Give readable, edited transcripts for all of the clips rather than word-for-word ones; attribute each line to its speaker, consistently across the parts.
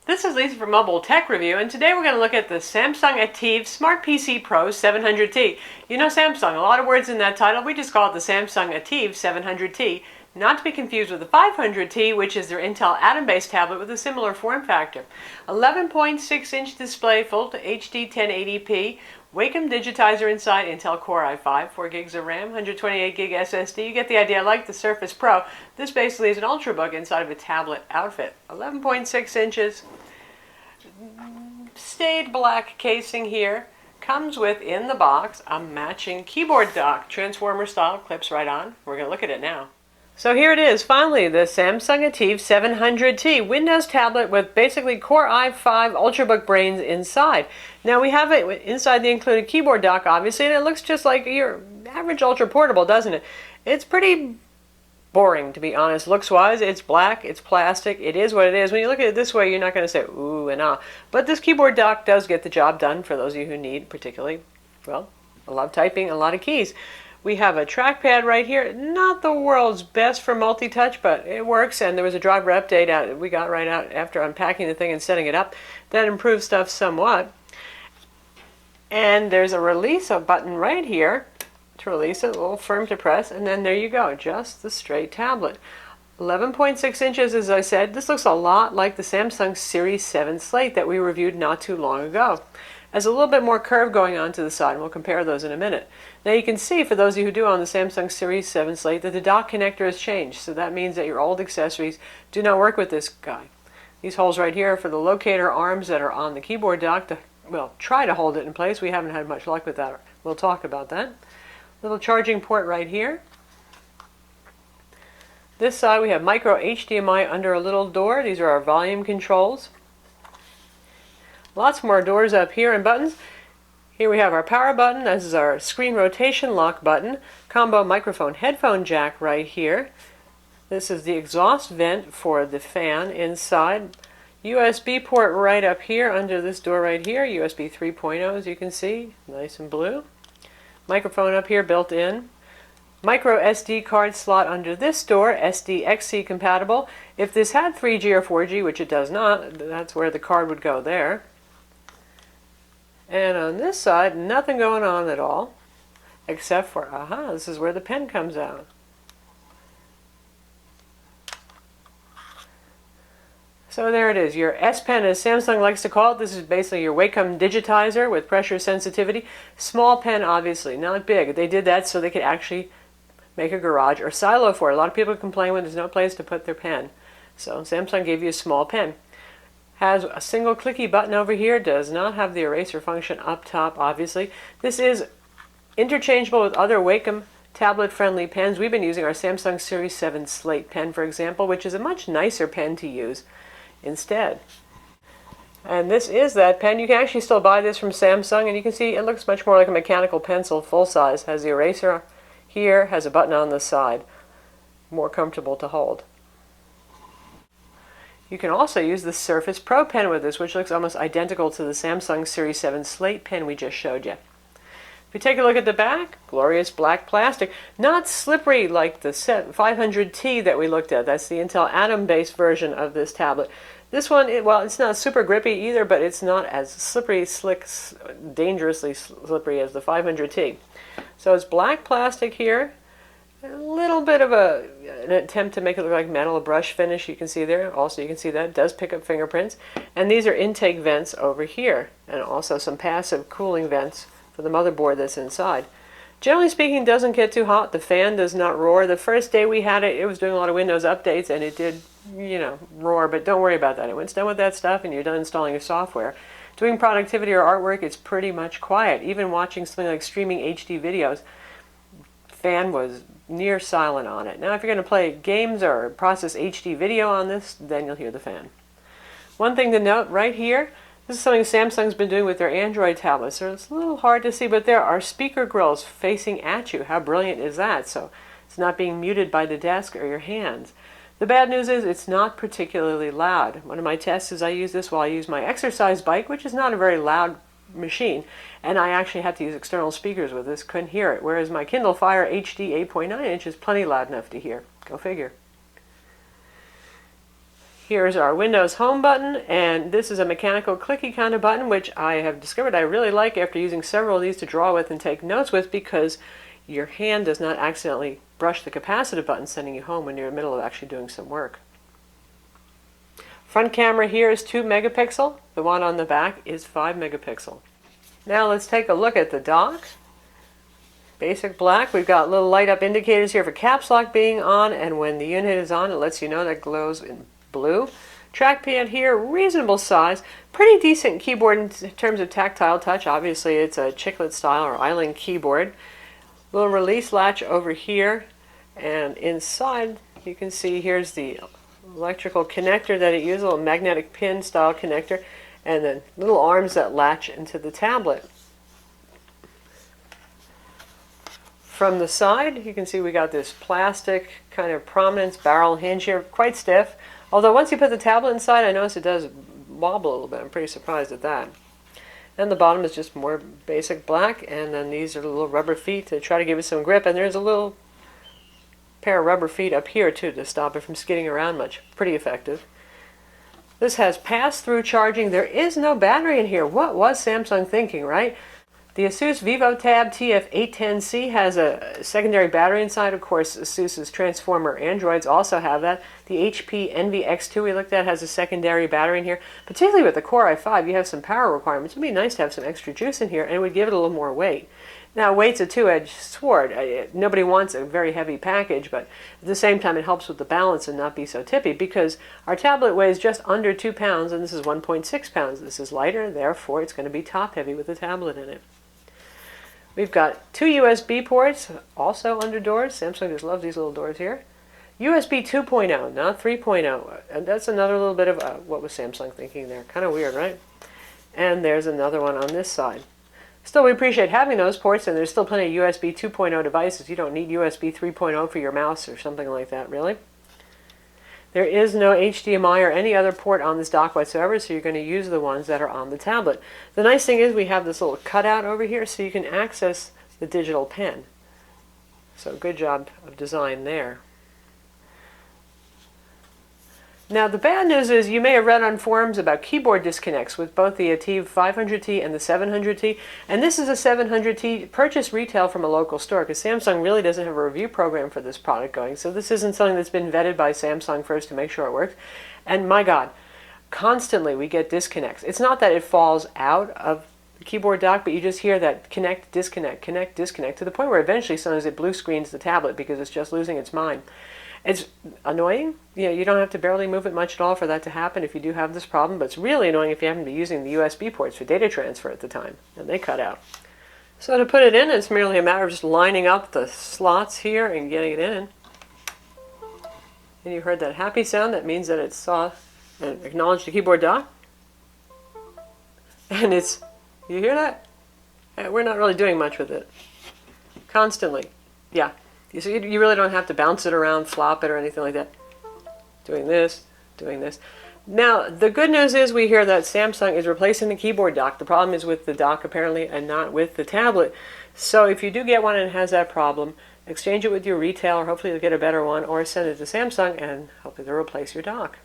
Speaker 1: This is Lisa from Mobile Tech Review, and today we're going to look at the Samsung ATIV Smart PC Pro 700T. You know Samsung, a lot of words in that title. We just call it the Samsung ATIV 700T, not to be confused with the 500T, which is their Intel Atom-based tablet with a similar form factor. 11.6-inch display, full to HD 1080p, Wacom digitizer inside, Intel Core i5, 4 gigs of RAM, 128 gig SSD. You get the idea. Like the Surface Pro, this basically is an Ultrabook inside of a tablet outfit. 11.6 inches, stained black casing here. Comes with, in the box, a matching keyboard dock, transformer style, clips right on. We're going to look at it now. So here it is, finally, the Samsung ATIV 700T Windows tablet with basically Core i5 Ultrabook brains inside. Now we have it inside the included keyboard dock, obviously, and it looks just like your average Ultra Portable, doesn't it? It's pretty boring, to be honest, looks-wise. It's black, it's plastic, it is what it is. When you look at it this way, you're not going to say, ooh and ah. But this keyboard dock does get the job done for those of you who need, particularly, well, a lot of typing, a lot of keys. We have a trackpad right here, not the world's best for multi-touch, but it works, and there was a driver update out we got right out after unpacking the thing and setting it up. That improves stuff somewhat. And there's a release button right here to release it, a little firm to press, and then there you go, just the straight tablet. 11.6 inches, as I said. This looks a lot like the Samsung Series 7 Slate that we reviewed not too long ago. Has a little bit more curve going on to the side, and we'll compare those in a minute. Now you can see, for those of you who do own the Samsung Series 7 Slate, that the dock connector has changed. So that means that your old accessories do not work with this guy. These holes right here are for the locator arms that are on the keyboard dock to, well, try to hold it in place. We haven't had much luck with that. We'll talk about that. Little charging port right here. This side we have micro HDMI under a little door. These are our volume controls. Lots more doors up here and buttons. Here we have our power button. This is our screen rotation lock button. Combo microphone headphone jack right here. This is the exhaust vent for the fan inside. USB port right up here under this door right here. USB 3.0, as you can see, nice and blue. Microphone up here built in. Micro SD card slot under this door, SD-XC compatible. If this had 3G or 4G, which it does not, that's where the card would go there. And on this side, nothing going on at all, except for, aha, this is where the pen comes out. So there it is, your S Pen, as Samsung likes to call it. This is basically your Wacom digitizer with pressure sensitivity. Small pen, obviously, not big. They did that so they could actually make a garage or silo for it. A lot of people complain when there's no place to put their pen. So Samsung gave you a small pen. Has a single clicky button over here, does not have the eraser function up top, obviously. This is interchangeable with other Wacom tablet-friendly pens. We've been using our Samsung Series 7 Slate pen, for example, which is a much nicer pen to use instead. And this is that pen. You can actually still buy this from Samsung, and you can see it looks much more like a mechanical pencil, full size. Has the eraser here, has a button on the side. More comfortable to hold. You can also use the Surface Pro pen with this, which looks almost identical to the Samsung Series 7 Slate pen we just showed you. If you take a look at the back, glorious black plastic. Not slippery like the 500T that we looked at. That's the Intel Atom-based version of this tablet. This one, well, it's not super grippy either, but it's not as slippery, slick, dangerously slippery as the 500T. So it's black plastic here. A little bit of an attempt to make it look like metal, a brush finish you can see there. Also, you can see that it does pick up fingerprints. And these are intake vents over here, and also some passive cooling vents for the motherboard that's inside. Generally speaking, it doesn't get too hot. The fan does not roar. The first day we had it, it was doing a lot of Windows updates, and it did, you know, roar, but don't worry about that. When it's done with that stuff and you're done installing your software, doing productivity or artwork, it's pretty much quiet. Even watching something like streaming HD videos, fan was near silent on it. Now if you're going to play games or process HD video on this, then you'll hear the fan. One thing to note right here, this is something Samsung's been doing with their Android tablets. So it's a little hard to see, but there are speaker grills facing at you. How brilliant is that? So it's not being muted by the desk or your hands. The bad news is it's not particularly loud. One of my tests is I use this while I use my exercise bike, which is not a very loud machine, and I actually had to use external speakers with this, couldn't hear it, whereas my Kindle Fire HD 8.9 inch is plenty loud enough to hear. Go figure. Here's our Windows Home button, and this is a mechanical clicky kind of button, which I have discovered I really like after using several of these to draw with and take notes with, because your hand does not accidentally brush the capacitive button, sending you home when you're in the middle of actually doing some work. Front camera here is 2 megapixel. The one on the back is 5 megapixel. Now let's take a look at the dock. Basic black. We've got little light up indicators here for caps lock being on, and when the unit is on, it lets you know that glows in blue. Trackpad here, reasonable size. Pretty decent keyboard in terms of tactile touch. Obviously it's a chiclet style or island keyboard. Little release latch over here, and inside you can see here's the electrical connector that it uses, a little magnetic pin style connector, and then little arms that latch into the tablet. From the side, you can see we got this plastic kind of prominence barrel hinge here, quite stiff. Although once you put the tablet inside, I notice it does wobble a little bit. I'm pretty surprised at that. And the bottom is just more basic black, and then these are the little rubber feet to try to give it some grip, and there's a little pair of rubber feet up here too to stop it from skidding around much. Pretty effective. This has pass-through charging. There is no battery in here. What was Samsung thinking, right? The Asus VivoTab TF810C has a secondary battery inside. Of course, Asus's Transformer Androids also have that. The HP Envy X2 we looked at has a secondary battery in here. Particularly with the Core i5, you have some power requirements. It would be nice to have some extra juice in here, and it would give it a little more weight. Now, weight's a two-edged sword. Nobody wants a very heavy package, but at the same time it helps with the balance and not be so tippy, because our tablet weighs just under 2 pounds, and this is 1.6 pounds. This is lighter, therefore it's going to be top-heavy with the tablet in it. We've got 2 USB ports, also under doors. Samsung just loves these little doors here. USB 2.0, not 3.0. And that's another little bit of what was Samsung thinking there. Kind of weird, right? And there's another one on this side. Still, we appreciate having those ports, and there's still plenty of USB 2.0 devices. You don't need USB 3.0 for your mouse or something like that, really. There is no HDMI or any other port on this dock whatsoever, so you're going to use the ones that are on the tablet. The nice thing is we have this little cutout over here, so you can access the digital pen. So good job of design there. Now the bad news is you may have read on forums about keyboard disconnects with both the ATIV 500T and the 700T, and this is a 700T purchased retail from a local store, because Samsung really doesn't have a review program for this product going, so this isn't something that's been vetted by Samsung first to make sure it works. And my God, constantly we get disconnects. It's not that it falls out of the keyboard dock, but you just hear that connect, disconnect, to the point where eventually sometimes it blue screens the tablet because it's just losing its mind. It's annoying. You don't have to barely move it much at all for that to happen if you do have this problem, but it's really annoying if you happen to be using the USB ports for data transfer at the time, and they cut out. So to put it in, it's merely a matter of just lining up the slots here and getting it in. And you heard that happy sound. That means that it saw and acknowledged the keyboard dock. And it's, you hear that? We're not really doing much with it. Constantly. Yeah. So you really don't have to bounce it around, flop it, or anything like that. Doing this, doing this. Now, the good news is we hear that Samsung is replacing the keyboard dock. The problem is with the dock, apparently, and not with the tablet. So if you do get one and it has that problem, exchange it with your retailer. Hopefully you'll get a better one, or send it to Samsung, and hopefully they'll replace your dock.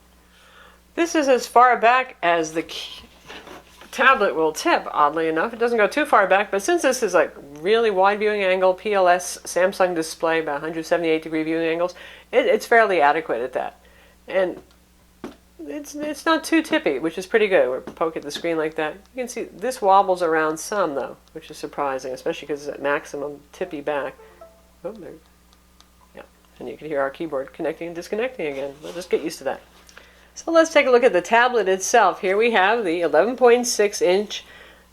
Speaker 1: This is as far back as the tablet will tip, oddly enough. It doesn't go too far back, but since this is like really wide viewing angle, PLS Samsung display, about 178-degree viewing angles, it's fairly adequate at that. And it's not too tippy, which is pretty good. We're poking the screen like that. You can see this wobbles around some, though, which is surprising, especially because it's at maximum tippy back. Oh, there. Yeah, and you can hear our keyboard connecting and disconnecting again. We'll just get used to that. So let's take a look at the tablet itself. Here we have the 11.6-inch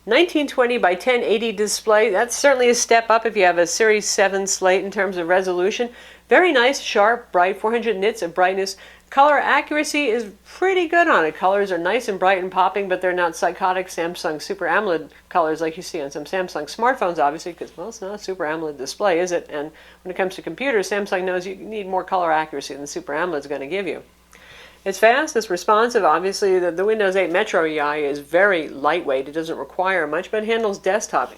Speaker 1: 1920 by 1080 display. That's certainly a step up if you have a Series 7 slate in terms of resolution. Very nice, sharp, bright, 400 nits of brightness. Color accuracy is pretty good on it. Colors are nice and bright and popping, but they're not psychotic Samsung Super AMOLED colors like you see on some Samsung smartphones, obviously, because, well, it's not a Super AMOLED display, is it? And when it comes to computers, Samsung knows you need more color accuracy than Super AMOLED is going to give you. It's fast, it's responsive. Obviously, the Windows 8 Metro UI is very lightweight. It doesn't require much, but it handles desktop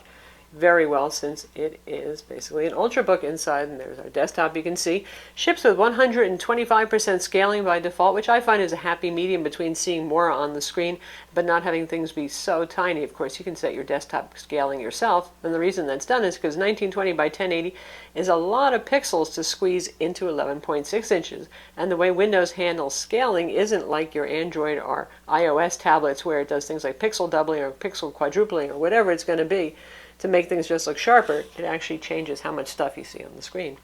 Speaker 1: very well since it is basically an Ultrabook inside, and there's our desktop you can see. Ships with 125% scaling by default, which I find is a happy medium between seeing more on the screen but not having things be so tiny. Of course, you can set your desktop scaling yourself, and the reason that's done is because 1920 by 1080 is a lot of pixels to squeeze into 11.6 inches, and the way Windows handles scaling isn't like your Android or iOS tablets where it does things like pixel doubling or pixel quadrupling or whatever it's going to be to make things just look sharper. It actually changes how much stuff you see on the screen.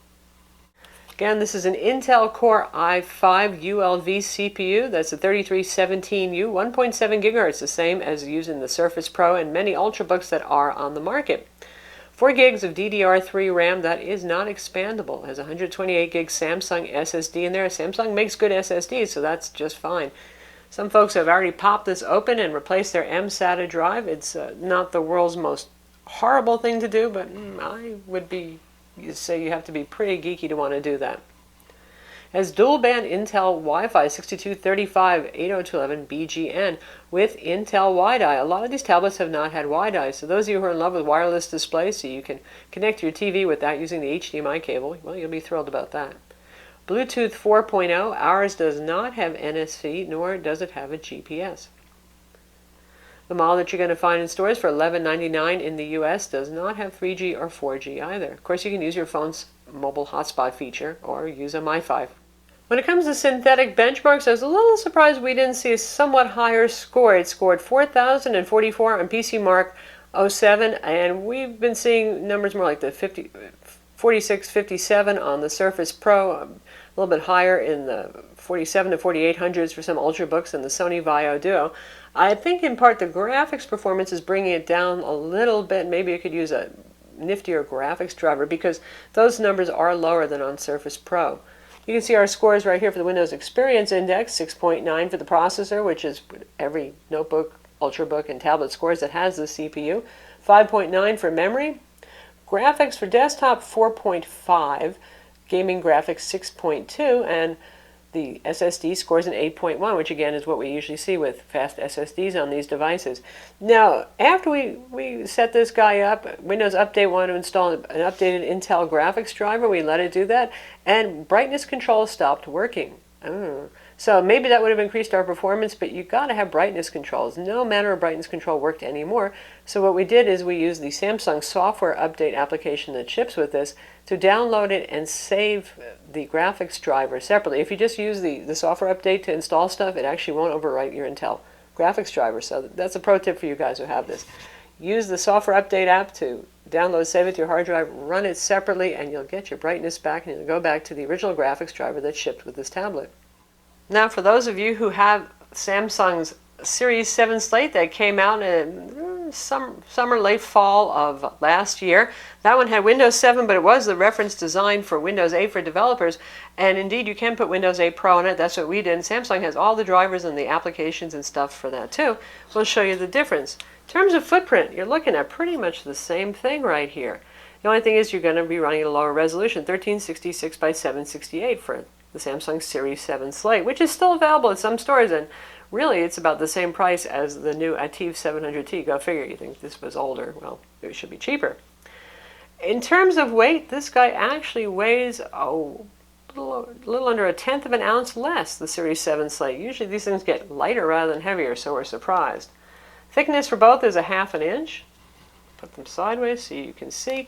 Speaker 1: Again, this is an Intel Core i5 ULV CPU. That's a 3317U, 1.7 gigahertz, the same as using the Surface Pro and many Ultrabooks that are on the market. 4 gigs of DDR3 RAM that is not expandable. It has 128 gig Samsung SSD in there. Samsung makes good SSDs, so that's just fine. Some folks have already popped this open and replaced their mSATA drive. It's not the world's most horrible thing to do, but I would say you have to be pretty geeky to want to do that. It has dual band Intel Wi-Fi 6235 802.11 BGN with Intel WiDi. A lot of these tablets have not had WiDi, so those of you who are in love with wireless displays so you can connect your TV without using the HDMI cable, well, you'll be thrilled about that. Bluetooth 4.0, ours does not have NFC, nor does it have a GPS. The model that you're going to find in stores for $11.99 in the US does not have 3G or 4G either. Of course, you can use your phone's mobile hotspot feature or use a MiFi. When it comes to synthetic benchmarks, I was a little surprised we didn't see a somewhat higher score. It scored 4,044 on PC Mark 07, and we've been seeing numbers more like the 46, 57 on the Surface Pro, a little bit higher in the 47 to 4800s for some Ultrabooks and the Sony Vaio Duo. I think in part the graphics performance is bringing it down a little bit. Maybe you could use a niftier graphics driver because those numbers are lower than on Surface Pro. You can see our scores right here for the Windows Experience Index, 6.9 for the processor, which is every notebook, Ultrabook, and tablet scores that has the CPU, 5.9 for memory. Graphics for desktop, 4.5, gaming graphics, 6.2, and the SSD scores an 8.1, which again is what we usually see with fast SSDs on these devices. Now, after we set this guy up, Windows Update wanted to install an updated Intel graphics driver. We let it do that, and brightness control stopped working. So maybe that would have increased our performance, but you've got to have brightness controls. No manner of brightness control worked anymore. So what we did is we used the Samsung software update application that ships with this to download it and save the graphics driver separately. If you just use the software update to install stuff, it actually won't overwrite your Intel graphics driver. So that's a pro tip for you guys who have this. Use the software update app to download, save it to your hard drive, run it separately, and you'll get your brightness back, and you'll go back to the original graphics driver that shipped with this tablet. Now, for those of you who have Samsung's Series 7 slate that came out in summer, late fall of last year, that one had Windows 7, but it was the reference design for Windows 8 for developers, and indeed you can put Windows 8 Pro in it. That's what we did. And Samsung has all the drivers and the applications and stuff for that too. We'll show you the difference. In terms of footprint, you're looking at pretty much the same thing right here. The only thing is you're going to be running at a lower resolution, 1366 by 768 for the Samsung Series 7 slate, which is still available at some stores, and really it's about the same price as the new ATIV 700T. Go figure, you think this was older. Well, it should be cheaper. In terms of weight, this guy actually weighs a little under 1/10 of an ounce less, the Series 7 slate. Usually these things get lighter rather than heavier, so we're surprised. Thickness for both is a 1/2 inch. Put them sideways so you can see.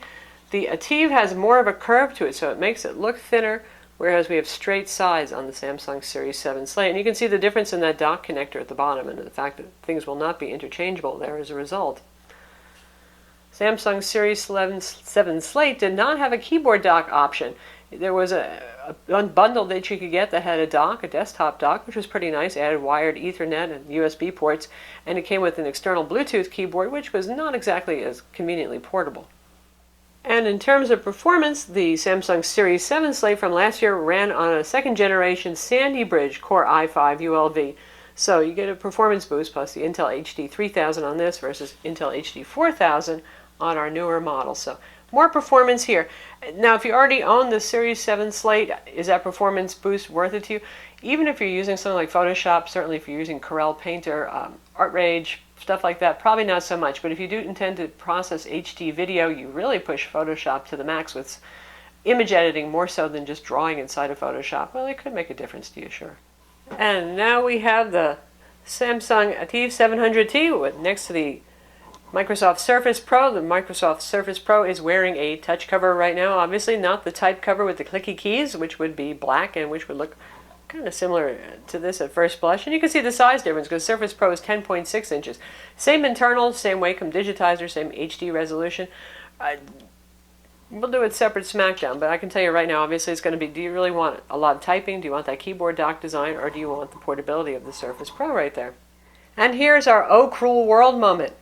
Speaker 1: The ATIV has more of a curve to it, so it makes it look thinner, whereas we have straight sides on the Samsung Series 7 slate. And you can see the difference in that dock connector at the bottom and the fact that things will not be interchangeable there as a result. Samsung Series 7 slate did not have a keyboard dock option. There was a bundle that you could get that had a dock, a desktop dock, which was pretty nice. It added wired Ethernet and USB ports, and it came with an external Bluetooth keyboard, which was not exactly as conveniently portable. And in terms of performance, the Samsung Series 7 slate from last year ran on a second generation Sandy Bridge Core i5 ULV. So you get a performance boost plus the Intel HD 3000 on this versus Intel HD 4000 on our newer model. So more performance here. Now, if you already own the Series 7 slate, is that performance boost worth it to you? Even if you're using something like Photoshop, certainly if you're using Corel Painter, ArtRage stuff like that, probably not so much. But if you do intend to process HD video, you really push Photoshop to the max with image editing more so than just drawing inside of Photoshop. Well, it could make a difference to you, sure. And now we have the Samsung ATIV 700T next to the Microsoft Surface Pro. The Microsoft Surface Pro is wearing a touch cover right now. Obviously not the type cover with the clicky keys, which would be black and which would look kind of similar to this at first blush. And you can see the size difference because Surface Pro is 10.6 inches. Same internal, same Wacom digitizer, same HD resolution. We'll do a separate smackdown, but I can tell you right now, obviously it's going to be, do you really want a lot of typing? Do you want that keyboard dock design? Or do you want the portability of the Surface Pro right there? And here's our oh cruel world moment.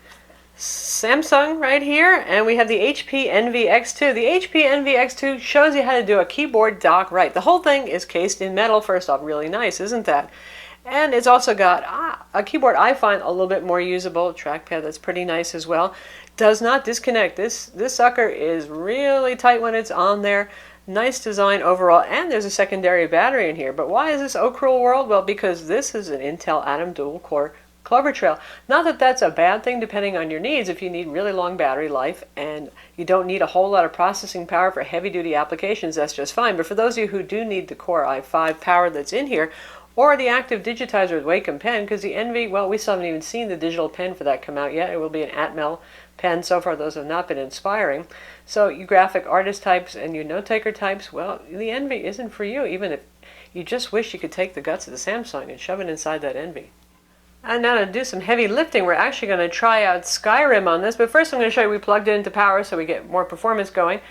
Speaker 1: Samsung right here, and we have the HP Envy X2. The HP Envy X2 shows you how to do a keyboard dock right. The whole thing is cased in metal, first off, really nice, isn't that? And it's also got a keyboard I find a little bit more usable, trackpad that's pretty nice as well. Does not disconnect. This sucker is really tight when it's on there. Nice design overall, and there's a secondary battery in here. But why is this oh cruel world? Well, because this is an Intel Atom dual core Clover Trail. Not that that's a bad thing depending on your needs. If you need really long battery life and you don't need a whole lot of processing power for heavy duty applications, that's just fine. But for those of you who do need the Core i5 power that's in here, or the active digitizer with Wacom pen, because the Envy, well, we still haven't even seen the digital pen for that come out yet. It will be an Atmel pen. So far those have not been inspiring. So you graphic artist types and you note taker types, well, the Envy isn't for you, even if you just wish you could take the guts of the Samsung and shove it inside that Envy. And now to do some heavy lifting, we're actually going to try out Skyrim on this. But first I'm going to show you we plugged it into power so we get more performance going.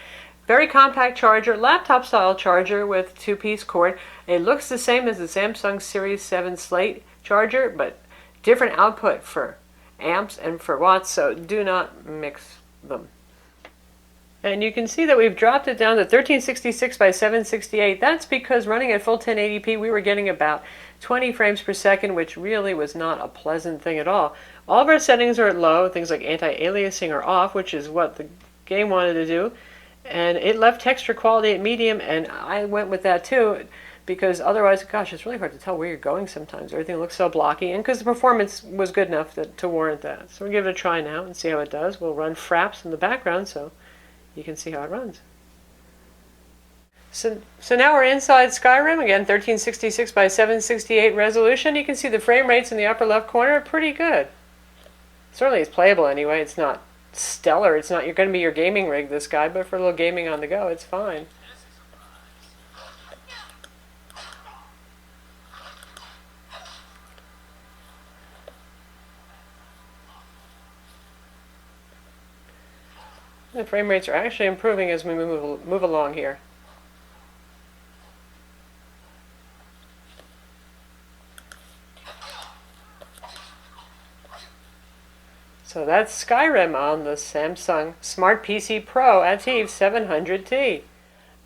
Speaker 1: Very compact charger, laptop style charger with 2-piece cord. It looks the same as the Samsung Series 7 Slate charger, but different output for amps and for watts, so do not mix them. And you can see that we've dropped it down to 1366 by 768. That's because running at full 1080p, we were getting about 20 frames per second, which really was not a pleasant thing at all. All of our settings are at low. Things like anti-aliasing are off, which is what the game wanted to do. And it left texture quality at medium, and I went with that too, because otherwise, gosh, it's really hard to tell where you're going sometimes. Everything looks so blocky, and because the performance was good enough to warrant that. So we'll give it a try now and see how it does. We'll run Fraps in the background so you can see how it runs. So now we're inside Skyrim, again 1366 by 768 resolution. You can see the frame rates in the upper left corner are pretty good. Certainly it's playable anyway. It's not stellar. It's not going to be your gaming rig, this guy, but for a little gaming on the go, it's fine. The frame rates are actually improving as we move along here. So that's Skyrim on the Samsung Smart PC Pro ATIV 700T.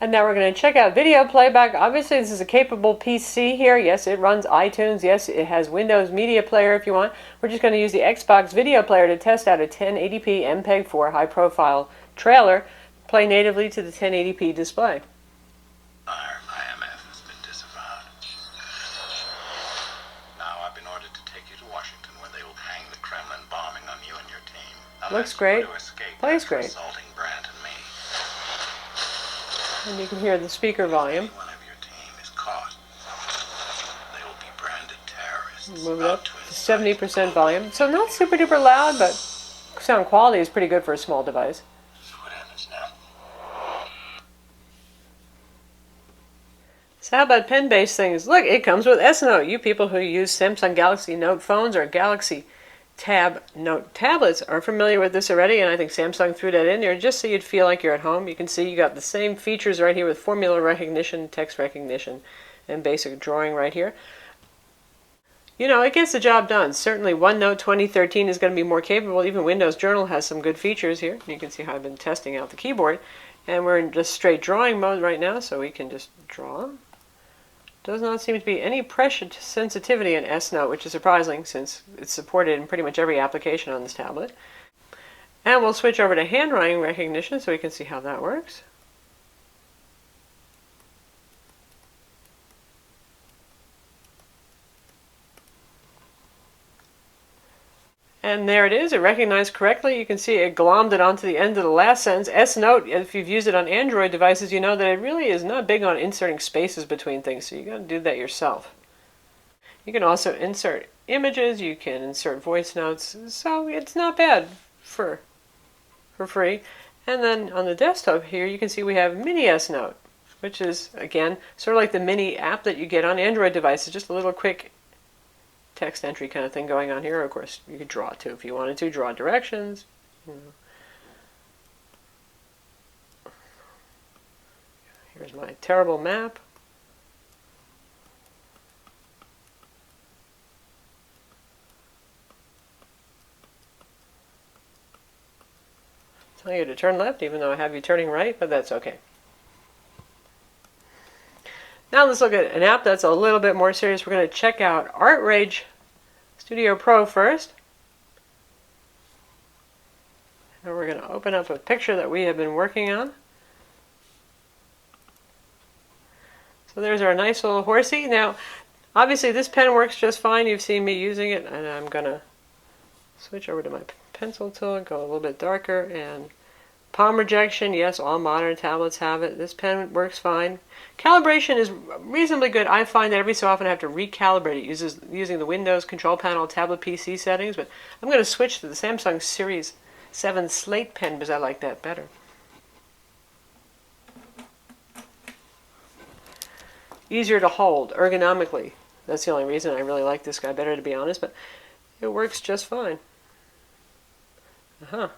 Speaker 1: And now we're going to check out video playback. Obviously this is a capable PC here. Yes, it runs iTunes. Yes, it has Windows Media Player if you want. We're just going to use the Xbox Video Player to test out a 1080p MPEG-4 high-profile trailer, play natively to the 1080p display.
Speaker 2: Our IMF has been disavowed. Now I've been ordered to take you to Washington where they will hang the Kremlin bombing on you and your team.
Speaker 1: Looks great. Plays great.
Speaker 2: Assaulting Brandt and me.
Speaker 1: And you can hear the speaker volume.
Speaker 2: One of your team is caught. They will be branded terrorists.
Speaker 1: Move it up to 70% volume. So not super duper loud, but sound quality is pretty good for a small device.
Speaker 2: So what happens now?
Speaker 1: So how about pen-based things? Look, it comes with S-Note. You people who use Samsung Galaxy Note phones or Galaxy Tab Note tablets are familiar with this already, and I think Samsung threw that in there just so you'd feel like you're at home. You can see you got the same features right here with formula recognition, text recognition, and basic drawing right here. You know, it gets the job done. Certainly OneNote 2013 is going to be more capable. Even Windows Journal has some good features here. You can see how I've been testing out the keyboard. And we're in just straight drawing mode right now, so we can just draw. Does not seem to be any pressure to sensitivity in S-Note, which is surprising since it's supported in pretty much every application on this tablet. And we'll switch over to handwriting recognition so we can see how that works. And there it is. It recognized correctly. You can see it glommed it onto the end of the last sentence. S-Note, if you've used it on Android devices, you know that it really is not big on inserting spaces between things, so you got to do that yourself. You can also insert images. You can insert voice notes. So it's not bad for free. And then on the desktop here, you can see we have Mini S-Note, which is, again, sort of like the mini app that you get on Android devices. Just a little quick text entry kind of thing going on here. Of course, you could draw too if you wanted to, draw directions. Here's my terrible map. Tell you to turn left, even though I have you turning right, but that's okay. Now let's look at an app that's a little bit more serious. We're going to check out ArtRage Studio Pro first. And we're going to open up a picture that we have been working on. So there's our nice little horsey. Now, obviously this pen works just fine. You've seen me using it, and I'm going to switch over to my pencil tool and go a little bit darker. And palm rejection, yes, all modern tablets have it. This pen works fine. Calibration is reasonably good. I find that every so often I have to recalibrate it using the Windows Control Panel tablet PC settings, but I'm going to switch to the Samsung Series 7 Slate pen because I like that better. Easier to hold ergonomically. That's the only reason I really like this guy better, to be honest, but it works just fine. Now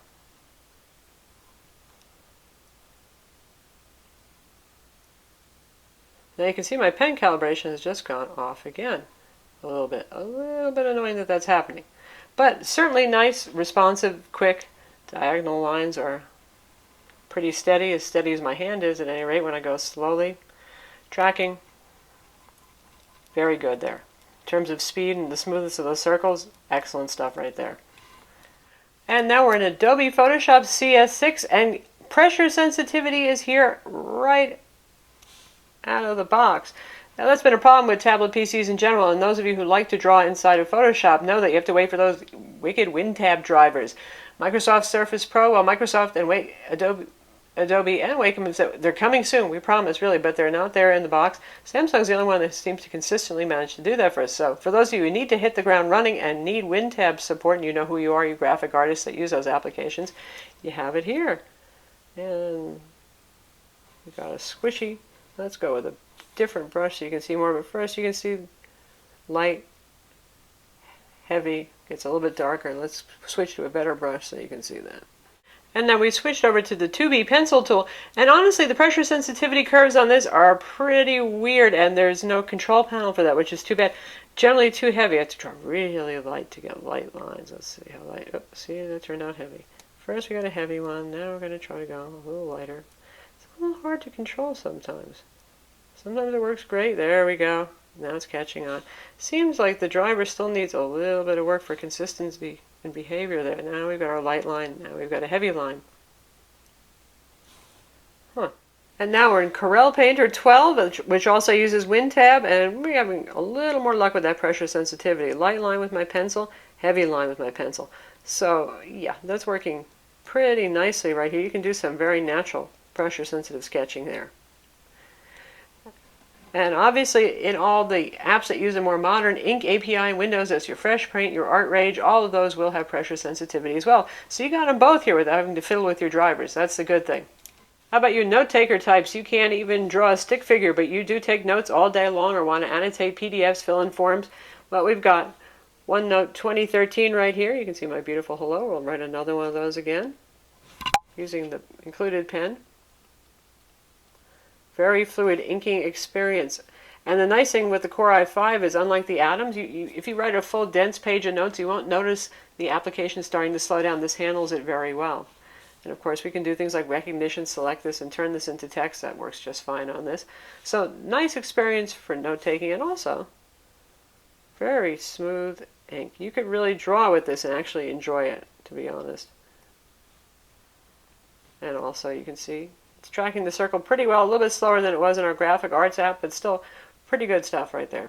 Speaker 1: you can see my pen calibration has just gone off again. A little bit annoying that that's happening. But certainly nice, responsive, quick. Diagonal lines are pretty steady as my hand is at any rate when I go slowly. Tracking, very good there. In terms of speed and the smoothness of those circles, excellent stuff right there. And now we're in Adobe Photoshop CS6, and pressure sensitivity is here right out of the box. Now that's been a problem with tablet PCs in general, and those of you who like to draw inside of Photoshop know that you have to wait for those wicked WinTab drivers. Microsoft Surface Pro, well, Microsoft and Adobe and Wacom have said they're coming soon, we promise, really, but they're not there in the box. Samsung's the only one that seems to consistently manage to do that for us. So for those of you who need to hit the ground running and need WinTab support, and you know who you are, you graphic artists that use those applications, you have it here. And we've got a squishy. Let's go with a different brush so you can see more. But first you can see light, heavy, gets a little bit darker. Let's switch to a better brush so you can see that. And then we switched over to the 2B pencil tool, and honestly the pressure sensitivity curves on this are pretty weird, and there's no control panel for that, which is too bad. Generally too heavy. I have to draw really light to get light lines. Let's see how light. Oh, see, that turned out heavy. First we got a heavy one, now we're going to try to go a little lighter. It's a little hard to control sometimes. Sometimes it works great. There we go. Now it's catching on. Seems like the driver still needs a little bit of work for consistency and behavior there. Now we've got our light line. Now we've got a heavy line. And now we're in Corel Painter 12, which also uses WinTab, and we're having a little more luck with that pressure sensitivity. Light line with my pencil, heavy line with my pencil. So yeah, that's working pretty nicely right here. You can do some very natural pressure sensitive sketching there. And obviously in all the apps that use a more modern Ink API in Windows, that's your Fresh Paint, your ArtRage, all of those will have pressure sensitivity as well. So you got them both here without having to fiddle with your drivers. That's the good thing. How about you note-taker types? You can't even draw a stick figure, but you do take notes all day long or want to annotate PDFs, fill in forms. Well, we've got OneNote 2013 right here. You can see my beautiful hello. We'll write another one of those again using the included pen. Very fluid inking experience. And the nice thing with the Core i5 is, unlike the Atoms, if you write a full dense page of notes, you won't notice the application starting to slow down. This handles it very well. And of course we can do things like recognition, select this and turn this into text. That works just fine on this. So nice experience for note taking, and also very smooth ink. You could really draw with this and actually enjoy it, to be honest. And also you can see it's tracking the circle pretty well, a little bit slower than it was in our graphic arts app, but still pretty good stuff right there.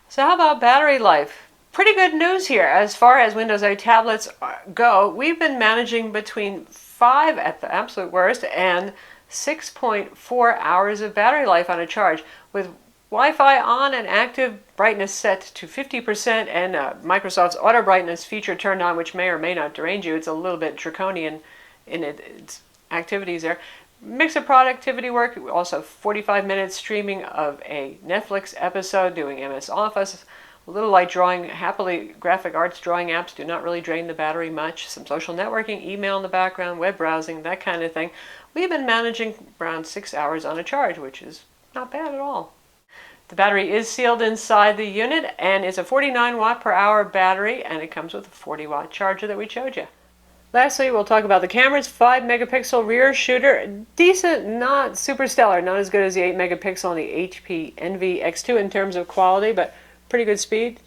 Speaker 1: So how about battery life? pretty good news here. As far as Windows 8 tablets go, we've been managing between 5 at the absolute worst and 6.4 hours of battery life on a charge. With Wi-Fi on and active, brightness set to 50%, and Microsoft's auto brightness feature turned on, which may or may not derange you. It's a little bit draconian in its activities there. Mix of productivity work, also 45 minutes streaming of a Netflix episode, doing MS Office, a little light drawing. Happily, graphic arts drawing apps do not really drain the battery much. Some social networking, email in the background, web browsing, that kind of thing. We've been managing around 6 hours on a charge, which is not bad at all. The battery is sealed inside the unit, and it's a 49 watt per hour battery, and it comes with a 40 watt charger that we showed you. Lastly, we'll talk about the cameras. 5 megapixel rear shooter, decent, not super stellar, not as good as the 8 megapixel on the HP Envy X2 in terms of quality, but pretty good speed.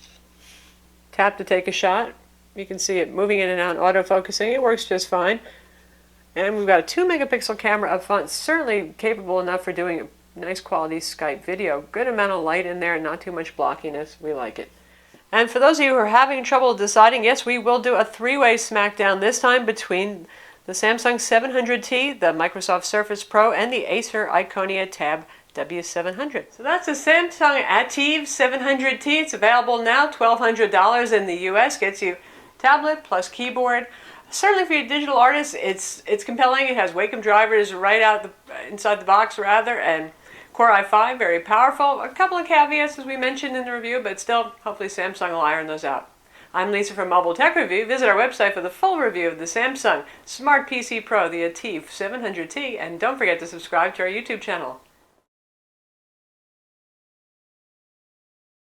Speaker 1: Tap to take a shot. You can see it moving in and out, autofocusing. It works just fine. And we've got a 2 megapixel camera up front, certainly capable enough for doing nice quality Skype video. Good amount of light in there, not too much blockiness. We like it. And for those of you who are having trouble deciding, yes, we will do a 3-way smackdown this time between the Samsung 700T, the Microsoft Surface Pro, and the Acer Iconia Tab W700. So that's the Samsung ATIV 700T. It's available now, $1,200 in the US. Gets you tablet plus keyboard. Certainly for your digital artists, it's compelling. It has Wacom drivers right out inside the box rather, and Core i5, very powerful. A couple of caveats as we mentioned in the review, but still, hopefully Samsung will iron those out. I'm Lisa from Mobile Tech Review. Visit our website for the full review of the Samsung Smart PC Pro, the ATIV 700T, and don't forget to subscribe to our YouTube channel.